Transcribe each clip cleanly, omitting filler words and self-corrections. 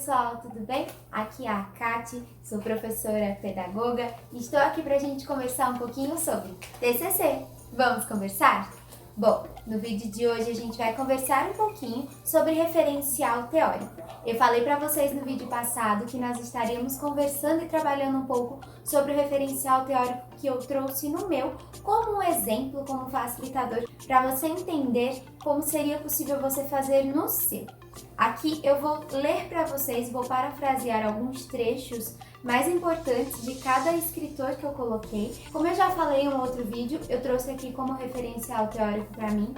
pessoal, tudo bem? Aqui é a Kati, sou professora pedagoga e estou aqui para a gente conversar um pouquinho sobre TCC. Vamos conversar? Bom, no vídeo de hoje a gente vai conversar um pouquinho sobre referencial teórico. Eu falei para vocês no vídeo passado que nós estaríamos conversando e trabalhando um pouco sobre o referencial teórico que eu trouxe no meu como um exemplo, como facilitador, para você entender como seria possível você fazer no seu. Aqui eu vou ler para vocês, vou parafrasear alguns trechos mais importantes de cada escritor que eu coloquei. Como eu já falei em um outro vídeo, eu trouxe aqui como referencial teórico para mim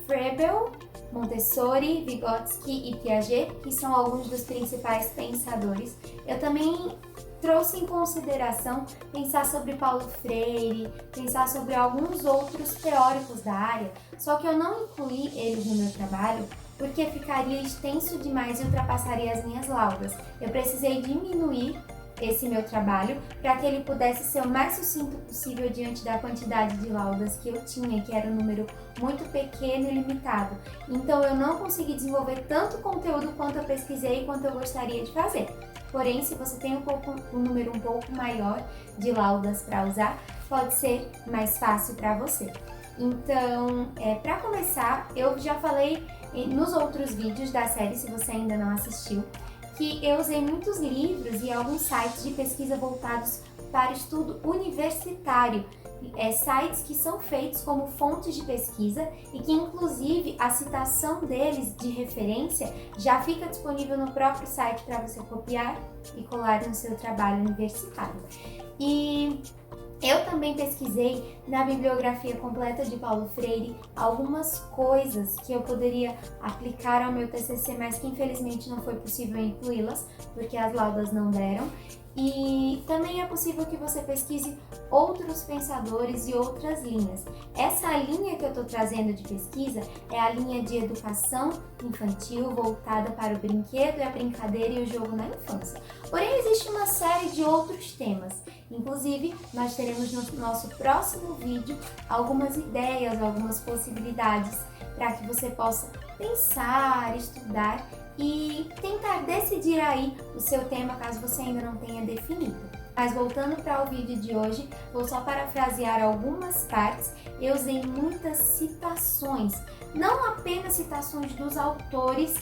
Froebel, Montessori, Vygotsky e Piaget, que são alguns dos principais pensadores. Eu também trouxe em consideração pensar sobre Paulo Freire, pensar sobre alguns outros teóricos da área, só que eu não incluí eles no meu trabalho porque ficaria extenso demais e ultrapassaria as minhas laudas. Eu precisei diminuir esse meu trabalho para que ele pudesse ser o mais sucinto possível diante da quantidade de laudas que eu tinha, que era um número muito pequeno e limitado. Então eu não consegui desenvolver tanto conteúdo quanto eu pesquisei e quanto eu gostaria de fazer. Porém, se você tem um número um pouco maior de laudas para usar, pode ser mais fácil para você. Então, para começar, eu já falei nos outros vídeos da série, se você ainda não assistiu, que eu usei muitos livros e alguns sites de pesquisa voltados para estudo universitário, sites que são feitos como fontes de pesquisa e que inclusive a citação deles de referência já fica disponível no próprio site para você copiar e colar no seu trabalho universitário. E eu também pesquisei na bibliografia completa de Paulo Freire algumas coisas que eu poderia aplicar ao meu TCC, mas que infelizmente não foi possível incluí-las, porque as laudas não deram. E também é possível que você pesquise outros pensadores e outras linhas. Essa linha que eu estou trazendo de pesquisa é a linha de educação infantil voltada para o brinquedo, a brincadeira e o jogo na infância. Porém, existe uma série de outros temas. Inclusive, nós teremos no nosso próximo vídeo algumas ideias, algumas possibilidades para que você possa pensar, estudar e tentar decidir aí o seu tema caso você ainda não tenha definido. Mas voltando para o vídeo de hoje, vou só parafrasear algumas partes. Eu usei muitas citações, não apenas citações dos autores,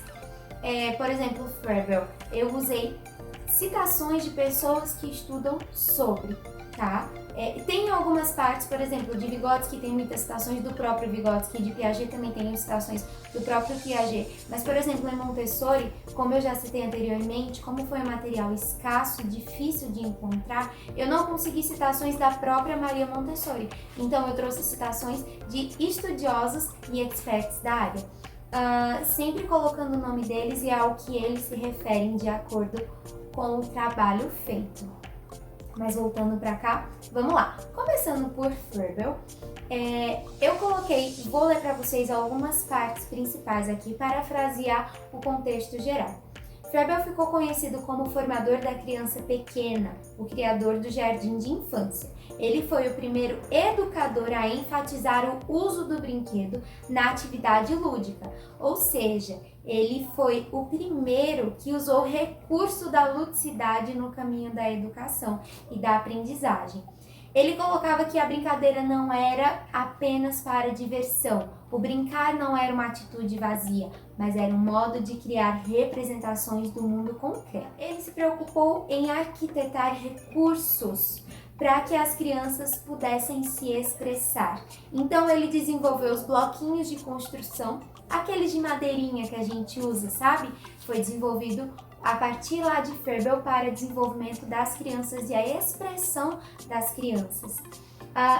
por exemplo, Froebel. Eu usei citações de pessoas que estudam sobre, tá? Tem algumas partes, por exemplo, de Vygotsky tem muitas citações do próprio Vygotsky, de Piaget também tem citações do próprio Piaget, mas, por exemplo, em Montessori, como eu já citei anteriormente, como foi um material escasso, difícil de encontrar, eu não consegui citações da própria Maria Montessori, então eu trouxe citações de estudiosos e experts da área, sempre colocando o nome deles e ao que eles se referem de acordo com o trabalho feito. Mas voltando para cá, vamos lá. Começando por Froebel, eu vou ler para vocês algumas partes principais aqui, parafrasear o contexto geral. Froebel ficou conhecido como o formador da criança pequena, o criador do jardim de infância. Ele foi o primeiro educador a enfatizar o uso do brinquedo na atividade lúdica, ou seja, ele foi o primeiro que usou o recurso da ludicidade no caminho da educação e da aprendizagem. Ele colocava que a brincadeira não era apenas para diversão, o brincar não era uma atitude vazia, mas era um modo de criar representações do mundo concreto. Ele se preocupou em arquitetar recursos para que as crianças pudessem se expressar. Então ele desenvolveu os bloquinhos de construção, aqueles de madeirinha que a gente usa, sabe? Foi desenvolvido a partir lá de Froebel para desenvolvimento das crianças e a expressão das crianças.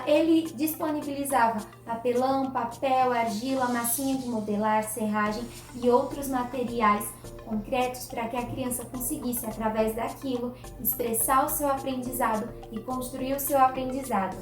Ele disponibilizava papelão, papel, argila, massinha de modelar, serragem e outros materiais concretos para que a criança conseguisse, através daquilo, expressar o seu aprendizado e construir o seu aprendizado.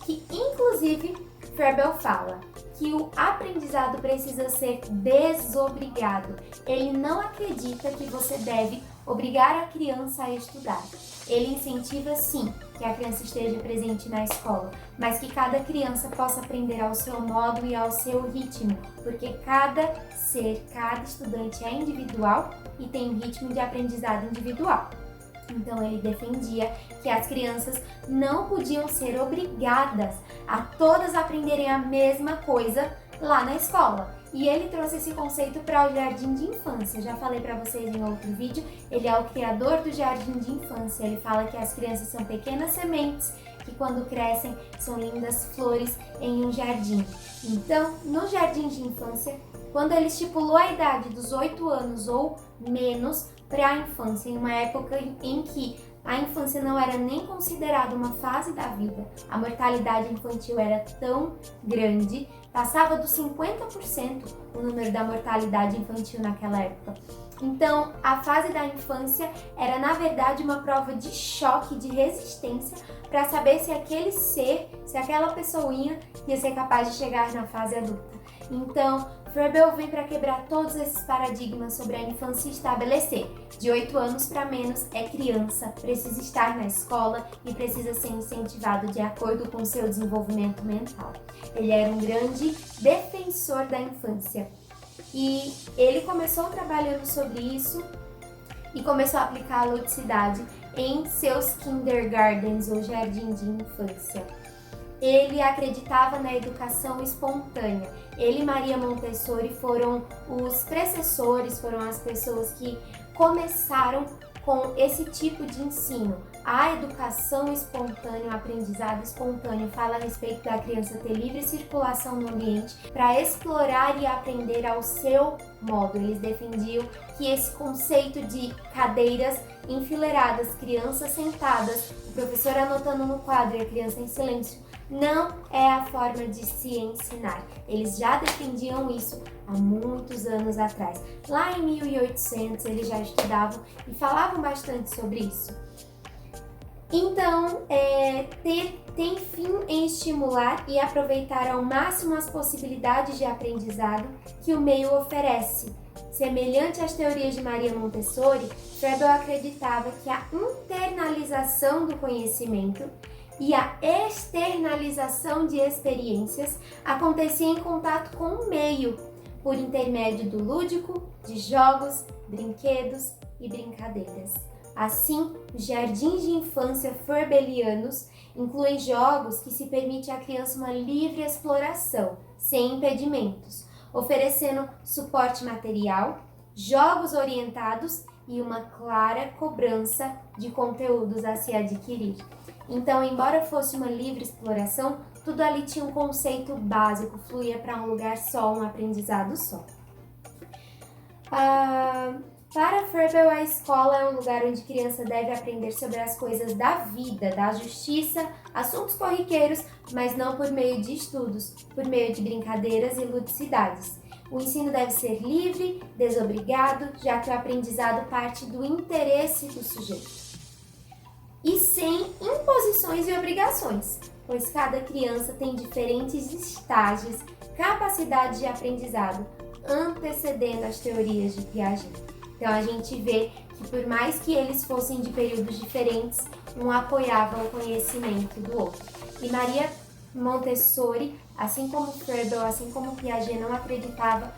Que, inclusive, Froebel fala que o aprendizado precisa ser desobrigado. Ele não acredita que você deve obrigar a criança a estudar. Ele incentiva, sim, que a criança esteja presente na escola, mas que cada criança possa aprender ao seu modo e ao seu ritmo, porque cada ser, cada estudante é individual e tem um ritmo de aprendizado individual. Então ele defendia que as crianças não podiam ser obrigadas a todas aprenderem a mesma coisa lá na escola. E ele trouxe esse conceito para o jardim de infância. Eu já falei para vocês em outro vídeo, ele é o criador do jardim de infância. Ele fala que as crianças são pequenas sementes que quando crescem são lindas flores em um jardim. Então, no jardim de infância, quando ele estipulou a idade dos 8 anos ou menos para a infância, em uma época em que a infância não era nem considerada uma fase da vida, a mortalidade infantil era tão grande, passava dos 50% o número da mortalidade infantil naquela época. Então, a fase da infância era, na verdade, uma prova de choque, de resistência, para saber se aquele ser, se aquela pessoinha ia ser capaz de chegar na fase adulta. Então, Froebel vem para quebrar todos esses paradigmas sobre a infância e estabelecer: de 8 anos para menos é criança, precisa estar na escola e precisa ser incentivado de acordo com seu desenvolvimento mental. Ele era um grande defensor da infância e ele começou trabalhando sobre isso e começou a aplicar a ludicidade em seus kindergartens ou jardim de infância. Ele acreditava na educação espontânea. Ele e Maria Montessori foram os precessores, foram as pessoas que começaram com esse tipo de ensino. A educação espontânea, o aprendizado espontâneo, fala a respeito da criança ter livre circulação no ambiente para explorar e aprender ao seu modo. Eles defendiam que esse conceito de cadeiras enfileiradas, crianças sentadas, o professor anotando no quadro e a criança em silêncio, não é a forma de se ensinar. Eles já defendiam isso há muitos anos atrás. Lá em 1800 eles já estudavam e falavam bastante sobre isso. Então, tem fim em estimular e aproveitar ao máximo as possibilidades de aprendizado que o meio oferece. Semelhante às teorias de Maria Montessori, Froebel acreditava que a internalização do conhecimento e a externalização de experiências acontecia em contato com o meio, por intermédio do lúdico, de jogos, brinquedos e brincadeiras. Assim, os jardins de infância froebelianos incluem jogos que se permite à criança uma livre exploração, sem impedimentos, oferecendo suporte material, jogos orientados e uma clara cobrança de conteúdos a se adquirir. Então, embora fosse uma livre exploração, tudo ali tinha um conceito básico, fluía para um lugar só, um aprendizado só. Para Froebel, a escola é um lugar onde a criança deve aprender sobre as coisas da vida, da justiça, assuntos corriqueiros, mas não por meio de estudos, por meio de brincadeiras e ludicidades. O ensino deve ser livre, desobrigado, já que o aprendizado parte do interesse do sujeito. E sem imposições e obrigações, pois cada criança tem diferentes estágios, capacidades de aprendizado, antecedendo as teorias de Piaget. Então a gente vê que por mais que eles fossem de períodos diferentes, um apoiava o conhecimento do outro. E Maria Montessori, assim como Froebel, assim como Piaget, não acreditava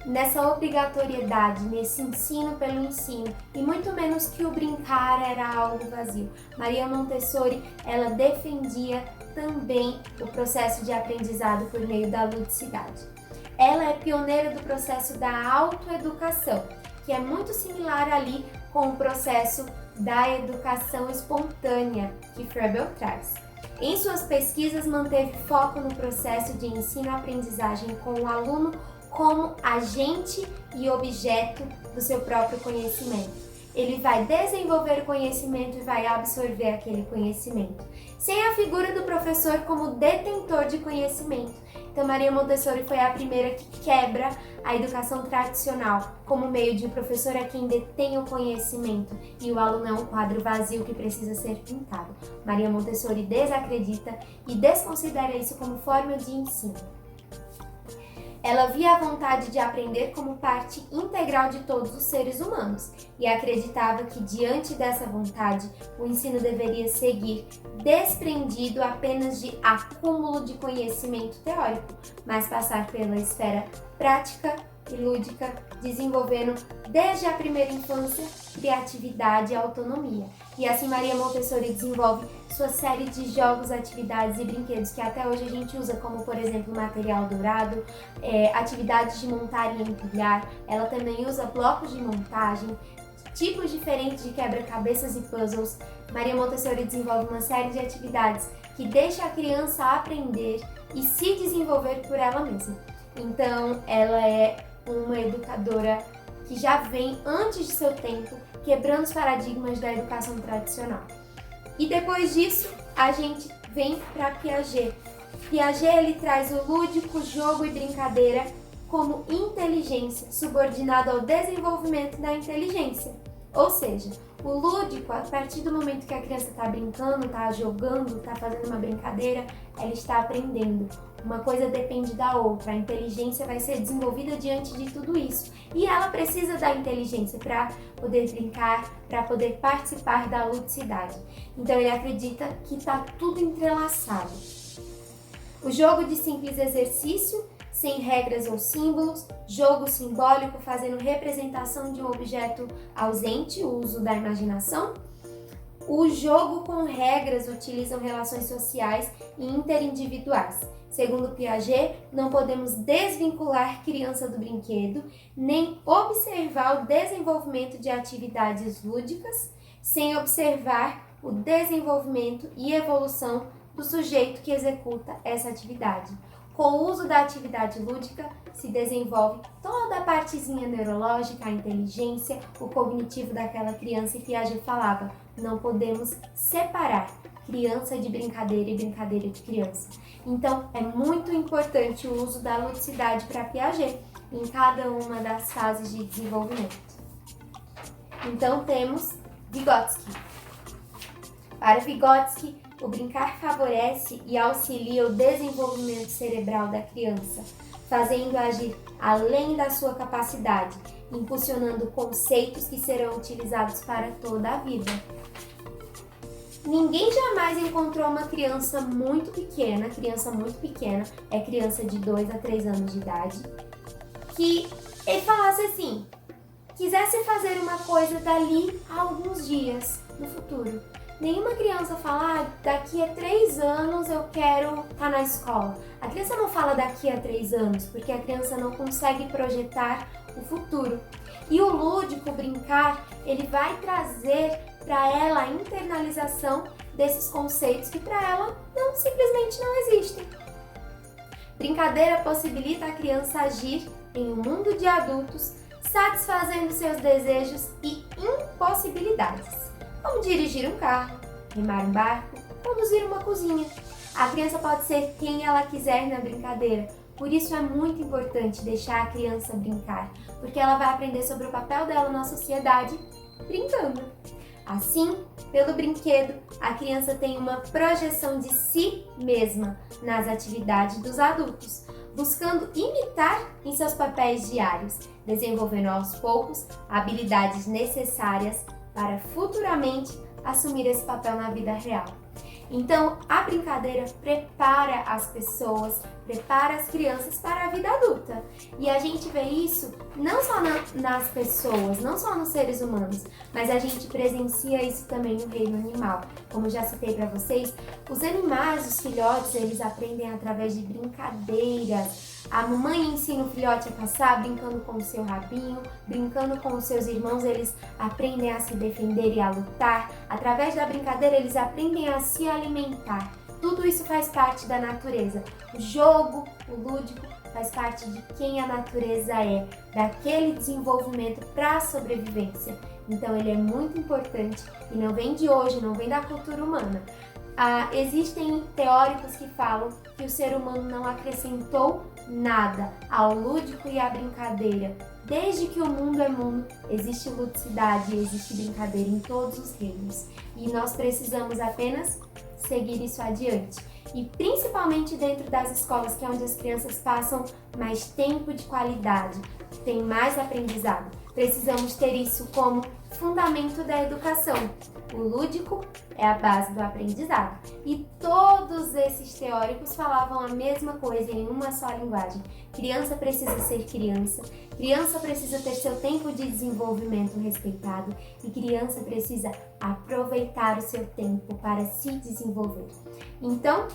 nessa obrigatoriedade, nesse ensino pelo ensino, e muito menos que o brincar era algo vazio. Maria Montessori, ela defendia também o processo de aprendizado por meio da ludicidade. Ela é pioneira do processo da autoeducação, que é muito similar ali com o processo da educação espontânea que Froebel traz. Em suas pesquisas, manteve foco no processo de ensino-aprendizagem com o aluno como agente e objeto do seu próprio conhecimento. Ele vai desenvolver o conhecimento e vai absorver aquele conhecimento, sem a figura do professor como detentor de conhecimento. Então, Maria Montessori foi a primeira que quebra a educação tradicional como meio de o professor é quem detém o conhecimento e o aluno é um quadro vazio que precisa ser pintado. Maria Montessori desacredita e desconsidera isso como forma de ensino. Ela via a vontade de aprender como parte integral de todos os seres humanos e acreditava que, diante dessa vontade, o ensino deveria seguir desprendido apenas de acúmulo de conhecimento teórico, mas passar pela esfera prática e lúdica, desenvolvendo desde a primeira infância criatividade e autonomia. E assim Maria Montessori desenvolve sua série de jogos, atividades e brinquedos que até hoje a gente usa, como por exemplo material dourado, atividades de montar e empilhar. Ela também usa blocos de montagem, tipos diferentes de quebra-cabeças e puzzles. Maria Montessori desenvolve uma série de atividades que deixa a criança aprender e se desenvolver por ela mesma. Então, ela é uma educadora que já vem antes de seu tempo, quebrando os paradigmas da educação tradicional. E depois disso, a gente vem para Piaget. Piaget ele traz o lúdico, jogo e brincadeira como inteligência, subordinado ao desenvolvimento da inteligência. Ou seja, o lúdico, a partir do momento que a criança está brincando, está jogando, está fazendo uma brincadeira, ela está aprendendo. Uma coisa depende da outra, a inteligência vai ser desenvolvida diante de tudo isso. E ela precisa da inteligência para poder brincar, para poder participar da ludicidade. Então ele acredita que está tudo entrelaçado. O jogo de simples exercício, sem regras ou símbolos, jogo simbólico fazendo representação de um objeto ausente, o uso da imaginação. O jogo com regras utilizam relações sociais e interindividuais. Segundo Piaget, não podemos desvincular criança do brinquedo, nem observar o desenvolvimento de atividades lúdicas, sem observar o desenvolvimento e evolução do sujeito que executa essa atividade. Com o uso da atividade lúdica, se desenvolve toda a partezinha neurológica, a inteligência, o cognitivo daquela criança, e Piaget falava, não podemos separar criança de brincadeira e brincadeira de criança. Então, é muito importante o uso da ludicidade para Piaget em cada uma das fases de desenvolvimento. Então, temos Vygotsky. Para Vygotsky, o brincar favorece e auxilia o desenvolvimento cerebral da criança, fazendo agir além da sua capacidade, impulsionando conceitos que serão utilizados para toda a vida. Ninguém jamais encontrou uma criança muito pequena é criança de 2 a 3 anos de idade, que ele falasse assim, quisesse fazer uma coisa dali a alguns dias no futuro. Nenhuma criança fala, daqui a 3 anos eu quero estar na escola. A criança não fala daqui a 3 anos, porque a criança não consegue projetar o futuro. E o lúdico, o brincar, ele vai trazer para ela a internalização desses conceitos que para ela simplesmente não existem. Brincadeira possibilita a criança agir em um mundo de adultos, satisfazendo seus desejos e impossibilidades. Como dirigir um carro, remar um barco, conduzir uma cozinha. A criança pode ser quem ela quiser na brincadeira. Por isso é muito importante deixar a criança brincar, porque ela vai aprender sobre o papel dela na sociedade brincando. Assim, pelo brinquedo, a criança tem uma projeção de si mesma nas atividades dos adultos, buscando imitar em seus papéis diários, desenvolvendo aos poucos habilidades necessárias para futuramente assumir esse papel na vida real. Então, a brincadeira prepara as pessoas, prepara as crianças para a vida adulta. E a gente vê isso não só nas pessoas, não só nos seres humanos, mas a gente presencia isso também no reino animal. Como já citei para vocês, os animais, os filhotes, eles aprendem através de brincadeiras. A mamãe ensina o filhote a caçar brincando com o seu rabinho, brincando com os seus irmãos, eles aprendem a se defender e a lutar. Através da brincadeira, eles aprendem a se alimentar. Tudo isso faz parte da natureza. O jogo, o lúdico, faz parte de quem a natureza é, daquele desenvolvimento para a sobrevivência. Então, ele é muito importante e não vem de hoje, não vem da cultura humana. Existem teóricos que falam que o ser humano não acrescentou nada ao lúdico e à brincadeira. Desde que o mundo é mundo, existe ludicidade, existe brincadeira em todos os reinos. E nós precisamos apenas seguir isso adiante. E principalmente dentro das escolas, que é onde as crianças passam mais tempo de qualidade, tem mais aprendizado. Precisamos ter isso como fundamento da educação. O lúdico é a base do aprendizado. E todos esses teóricos falavam a mesma coisa em uma só linguagem. Criança precisa ser criança, criança precisa ter seu tempo de desenvolvimento respeitado e criança precisa aproveitar o seu tempo para se desenvolver. Então,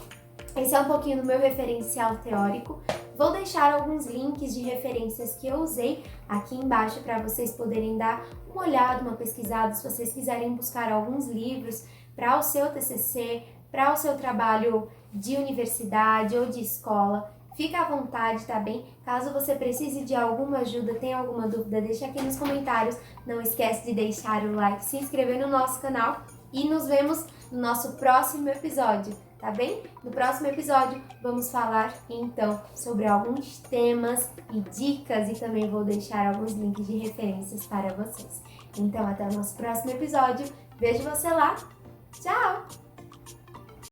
esse é um pouquinho do meu referencial teórico. Vou deixar alguns links de referências que eu usei aqui embaixo para vocês poderem dar uma olhada, uma pesquisada, se vocês quiserem buscar alguns livros para o seu TCC, para o seu trabalho de universidade ou de escola. Fica à vontade, tá bem? Caso você precise de alguma ajuda, tenha alguma dúvida, deixa aqui nos comentários. Não esquece de deixar o like, se inscrever no nosso canal e nos vemos no nosso próximo episódio. Tá bem? No próximo episódio vamos falar então sobre alguns temas e dicas e também vou deixar alguns links de referências para vocês. Então até o nosso próximo episódio. Vejo você lá. Tchau!